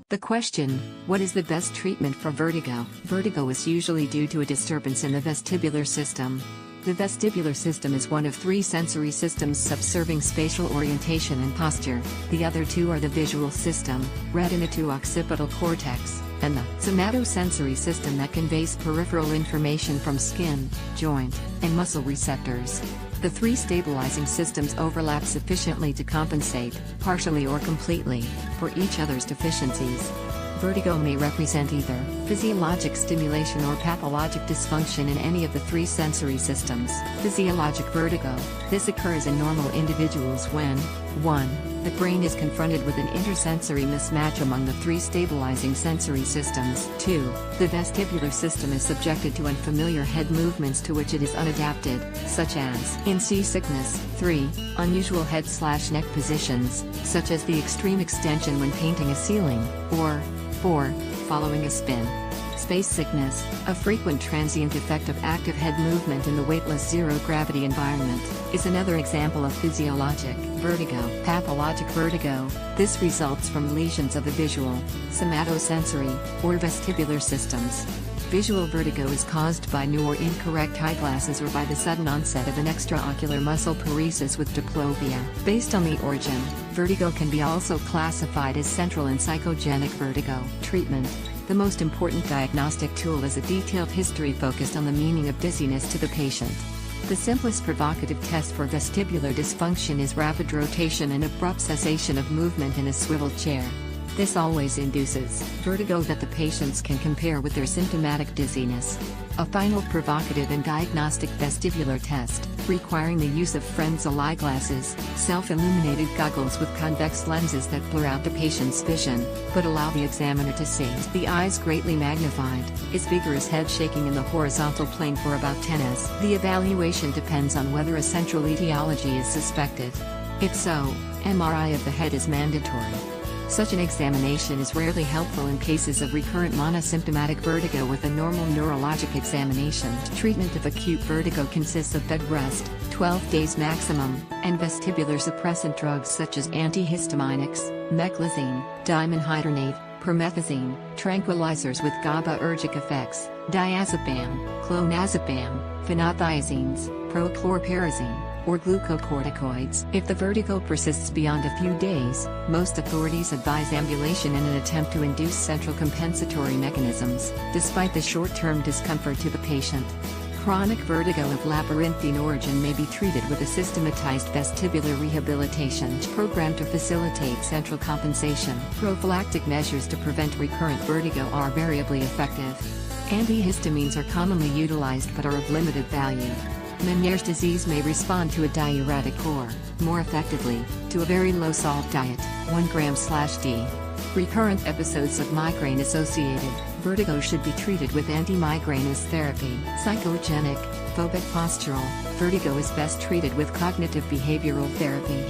The question, what is the best treatment for vertigo? Vertigo is usually due to a disturbance in the vestibular system. The vestibular system is one of three sensory systems subserving spatial orientation and posture. The other two are the visual system, retina to occipital cortex, and the somatosensory system that conveys peripheral information from skin, joint, and muscle receptors. The three stabilizing systems overlap sufficiently to compensate, partially or completely, for each other's deficiencies. Vertigo may represent either physiologic stimulation or pathologic dysfunction in any of the three sensory systems. Physiologic vertigo. This occurs in normal individuals when 1. The brain is confronted with an intersensory mismatch among the three stabilizing sensory systems. 2. The vestibular system is subjected to unfamiliar head movements to which it is unadapted, such as in seasickness. 3. Unusual head/neck positions, such as the extreme extension when painting a ceiling, or 4. Following a spin. Space sickness, a frequent transient effect of active head movement in the weightless zero-gravity environment, is another example of physiologic vertigo. Pathologic vertigo. This results from lesions of the visual, somatosensory, or vestibular systems. Visual vertigo is caused by new or incorrect eyeglasses or by the sudden onset of an extraocular muscle paresis with diplopia. Based on the origin, vertigo can be also classified as central and psychogenic vertigo. Treatment. The most important diagnostic tool is a detailed history focused on the meaning of dizziness to the patient. The simplest provocative test for vestibular dysfunction is rapid rotation and abrupt cessation of movement in a swivel chair. This always induces vertigo that the patients can compare with their symptomatic dizziness. A final provocative and diagnostic vestibular test, requiring the use of Frenzel eyeglasses, self-illuminated goggles with convex lenses that blur out the patient's vision, but allow the examiner to see the eyes greatly magnified, is vigorous head shaking in the horizontal plane for about 10 s. The evaluation depends on whether a central etiology is suspected. If so, MRI of the head is mandatory. Such an examination is rarely helpful in cases of recurrent monosymptomatic vertigo with a normal neurologic examination. Treatment of acute vertigo consists of bed rest, 12 days maximum, and vestibular suppressant drugs such as antihistaminics, meclizine, dimenhydrinate, promethazine, tranquilizers with GABAergic effects, diazepam, clonazepam, phenothiazines, prochlorperazine, or glucocorticoids. If the vertigo persists beyond a few days, most authorities advise ambulation in an attempt to induce central compensatory mechanisms, despite the short-term discomfort to the patient. Chronic vertigo of labyrinthine origin may be treated with a systematized vestibular rehabilitation program to facilitate central compensation. Prophylactic measures to prevent recurrent vertigo are variably effective. Antihistamines are commonly utilized but are of limited value. Meniere's disease may respond to a diuretic or, more effectively, to a very low-salt diet, 1 gram/d. Recurrent episodes of migraine-associated vertigo should be treated with anti-migrainous therapy. Psychogenic, phobic postural vertigo is best treated with cognitive behavioral therapy.